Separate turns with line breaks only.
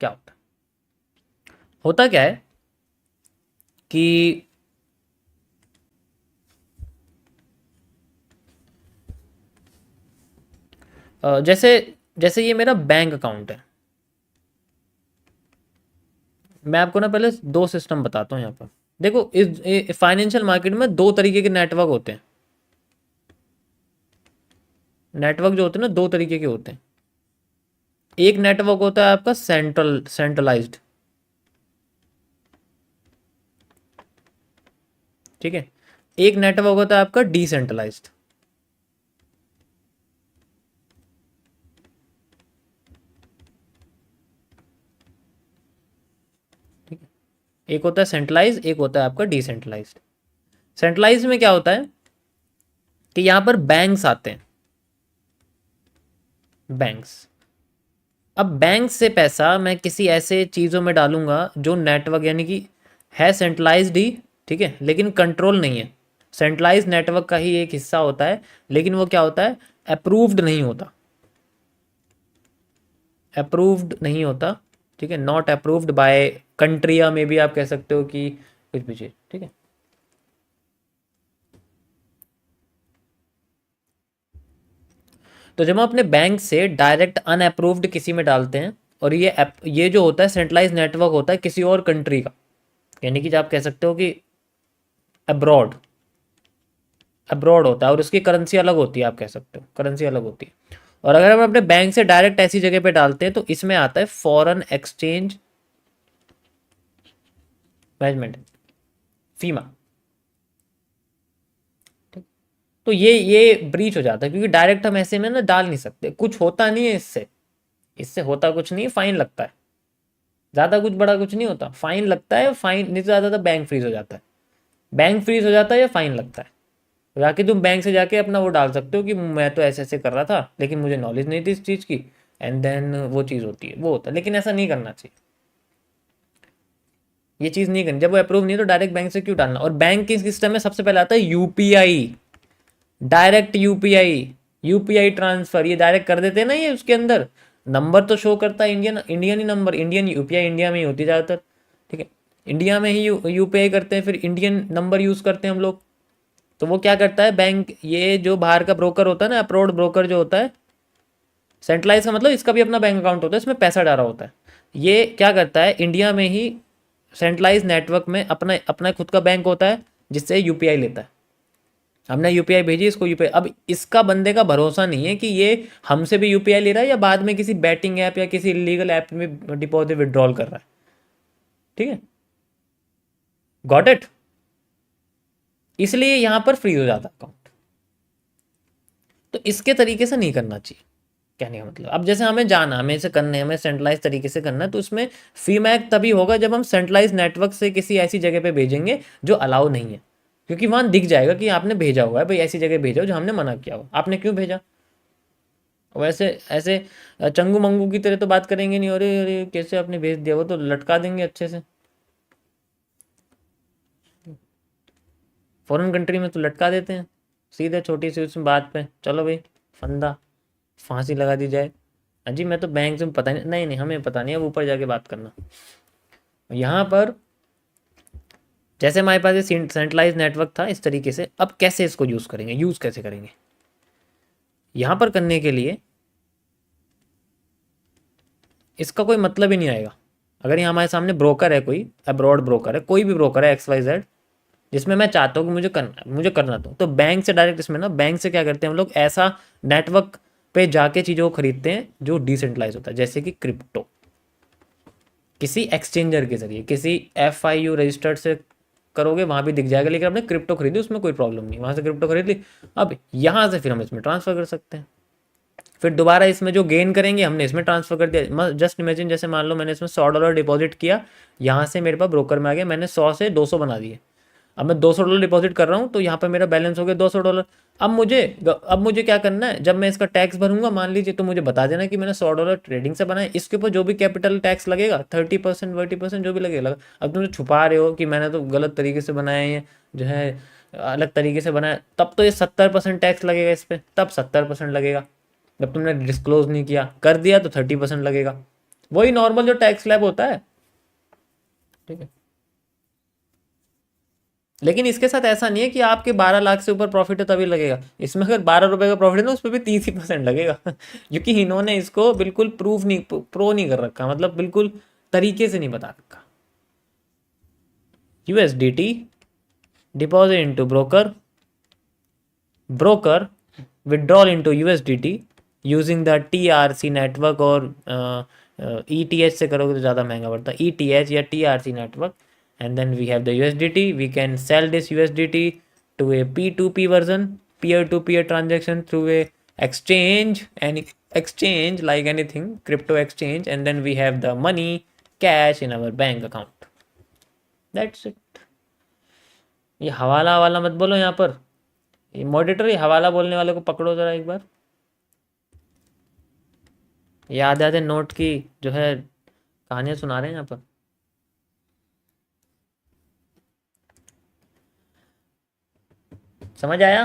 क्या होता क्या है कि जैसे जैसे ये मेरा बैंक अकाउंट है। मैं आपको ना पहले दो सिस्टम बताता हूँ यहाँ पर। देखो इस फाइनेंशियल मार्केट में दो तरीके के नेटवर्क होते हैं। नेटवर्क जो होते हैं ना दो तरीके के होते हैं। एक नेटवर्क होता है आपका सेंट्रलाइज्ड, ठीक है। एक नेटवर्क होता है आपका डिसेंट्रलाइज्ड। ठीक है, एक होता है सेंट्रलाइज, एक होता है आपका डिसेंट्रलाइज्ड। सेंट्रलाइज में क्या होता है कि यहां पर बैंक्स आते हैं, बैंक्स। अब बैंक से पैसा मैं किसी ऐसे चीज़ों में डालूंगा जो नेटवर्क यानी कि है सेंट्रलाइज्ड ही, ठीक है, लेकिन कंट्रोल नहीं है। सेंट्रलाइज नेटवर्क का ही एक हिस्सा होता है, लेकिन वो क्या होता है, अप्रूव्ड नहीं होता। अप्रूव्ड नहीं होता, ठीक है, नॉट अप्रूव्ड बाय कंट्री, या मे भी आप कह सकते हो कि कुछ भी चीज़, ठीक है। तो जब हम अपने बैंक से डायरेक्ट अनअप्रूव्ड किसी में डालते हैं, और ये जो होता है सेंट्रलाइज नेटवर्क होता है किसी और कंट्री का, यानी कि आप कह सकते हो कि अब्रॉड, अब्रॉड होता है, और उसकी करेंसी अलग होती है, आप कह सकते हो करेंसी अलग होती है। और अगर हम अपने बैंक से डायरेक्ट ऐसी जगह पे डालते हैं तो इसमें आता है फॉरेन एक्सचेंज मैनेजमेंट, फीमा। तो ये ब्रीच हो जाता है, क्योंकि डायरेक्ट हम ऐसे में ना डाल नहीं सकते, कुछ होता नहीं है इससे, इससे होता कुछ नहीं, फाइन लगता है, ज़्यादा कुछ बड़ा कुछ नहीं होता, फाइन लगता है, फाइन नहीं तो ज़्यादा तो बैंक फ्रीज हो जाता है। बैंक फ्रीज हो जाता है या फाइन लगता है। जाके तुम बैंक से जाके अपना वो डाल सकते हो कि मैं तो ऐसे ऐसे कर रहा था लेकिन मुझे नॉलेज नहीं थी इस चीज़ की, एंड देन वो चीज़ होती है, वो होता है, लेकिन ऐसा नहीं करना चाहिए। ये चीज़ नहीं करनी, जब वो अप्रूव नहीं है तो डायरेक्ट बैंक से क्यों डालना। और बैंक की सिस्टम में सबसे पहले आता है UPI, direct UPI, UPI transfer, ये डायरेक्ट कर देते हैं ना, ये उसके अंदर नंबर तो शो करता है इंडियन, इंडियन ही नंबर, इंडियन यूपीआई इंडिया में ही होती है ज़्यादातर, ठीक है। इंडिया में ही यूपीआई करते हैं, फिर इंडियन नंबर यूज़ करते हैं हम लोग। तो वो क्या करता है बैंक, ये जो बाहर का ब्रोकर होता है ना, अप्रोड ब्रोकर जो होता है, सेंट्रलाइज का मतलब इसका भी अपना बैंक अकाउंट होता है, इसमें पैसा डाला होता है। ये क्या करता है इंडिया में ही सेंट्रलाइज नेटवर्क में अपना अपना खुद का बैंक होता है जिससे यूपीआई लेता है। हमने यूपीआई भेजी इसको, यूपीआई, अब इसका बंदे का भरोसा नहीं है कि ये हमसे भी यूपीआई ले रहा है या बाद में किसी बैटिंग ऐप या किसी इलीगल ऐप में डिपॉजिट विड्रॉल कर रहा है, ठीक है। Got it. इसलिए यहां पर फ्रीज हो जाता है अकाउंट। तो इसके तरीके से नहीं करना चाहिए, कहने का मतलब। अब जैसे हमें जाना, हमें इसे करना है, हमें सेंट्रलाइज तरीके से करना है, तो उसमें फी मैक तभी होगा जब हम सेंट्रलाइज नेटवर्क से किसी ऐसी जगह पे भेजेंगे जो अलाउ नहीं है, क्योंकि वहां दिख जाएगा कि आपने भेजा हुआ है, भाई ऐसी जगह भेजा हो जो हमने मना किया हो, आपने क्यों भेजा। वैसे ऐसे चंगू मंगू की तरह तो बात करेंगे नहीं, अरे अरे कैसे आपने भेज दिया, वो तो लटका देंगे अच्छे से। फॉरेन कंट्री में तो लटका देते हैं सीधे, छोटी सी उसमें बात पे, चलो भाई फंदा, फांसी लगा दी जाए। अजी मैं तो बैंक से पता नहीं, नहीं नहीं हमें पता नहीं, अब ऊपर जाके बात करना। यहाँ पर जैसे हमारे पास ये सेंट्रलाइज नेटवर्क था इस तरीके से, अब कैसे इसको यूज़ करेंगे, यूज़ कैसे करेंगे। यहाँ पर करने के लिए इसका कोई मतलब ही नहीं आएगा। अगर यहाँ हमारे सामने ब्रोकर है, कोई अब्रॉड ब्रोकर है, कोई भी ब्रोकर है XYZ, जिसमें मैं चाहता हूँ कि मुझे करना तो बैंक से डायरेक्ट, इसमें ना बैंक से क्या करते हैं हम लोग, ऐसा नेटवर्क पे जाके चीज़ों को खरीदते हैं जो डिसेंट्रलाइज होता है, जैसे कि क्रिप्टो, किसी एक्सचेंजर के जरिए, किसी FIU रजिस्टर्ड से करोगे वहाँ भी दिख जाएगा, लेकिन आपने क्रिप्टो खरीदी उसमें कोई प्रॉब्लम नहीं, वहाँ से क्रिप्टो खरीद ली, अब यहाँ से फिर हम इसमें ट्रांसफ़र कर सकते हैं, फिर दोबारा इसमें जो गेन करेंगे हमने इसमें ट्रांसफर कर दिया। जस्ट इमेजिन, जैसे मान लो मैंने इसमें $100 डिपॉजिट किया, यहाँ से मेरे पास ब्रोकर में आ गया, मैंने 100 से 200 बना दिए, अब मैं $200 डिपॉजिट कर रहा हूँ, तो यहाँ पर मेरा बैलेंस हो गया $200। अब मुझे क्या करना है, जब मैं इसका टैक्स भरूंगा मान लीजिए, तो मुझे बता देना कि मैंने $100 ट्रेडिंग से बनाया, इसके ऊपर जो भी कैपिटल टैक्स लगेगा 30% 40% जो भी लगेगा। अब तुम छुपा रहे हो कि मैंने तो गलत तरीके से बनाया है, जो है अलग तरीके से बनाया, तब तो ये 70% टैक्स लगेगा इस पर, तब 70% लगेगा। जब तुमने डिस्क्लोज नहीं किया, कर दिया तो 30% लगेगा। वही नॉर्मल जो टैक्स स्लैब होता है, ठीक है। लेकिन इसके साथ ऐसा नहीं है कि आपके 12 लाख से ऊपर प्रॉफिट है तभी लगेगा। इसमें अगर 12 रुपए का प्रॉफिट है ना, उस पर भी 30% लगेगा क्योंकि इन्होंने इसको बिल्कुल प्रूफ नहीं, प्रो नहीं कर रखा, मतलब बिल्कुल तरीके से नहीं बता रखा। USDT deposit into broker, broker withdrawal into USDT using the TRC network, और ETH से करोगे तो ज़्यादा महंगा पड़ता है, ETH या TRC network. And then we have the USDT. We can sell this USDT to a P2P version, peer-to-peer transaction through a exchange, any exchange like anything, crypto exchange. And then we have the money, cash in our bank account. That's it. ये हवाला वाला मत बोलो यहाँ पर, ये मॉडिटर, ये हवाला बोलने वाले को पकड़ो जरा एक बार। याद आते नोट की जो है कहानियां सुना रहे हैं यहाँ पर। समझ आया?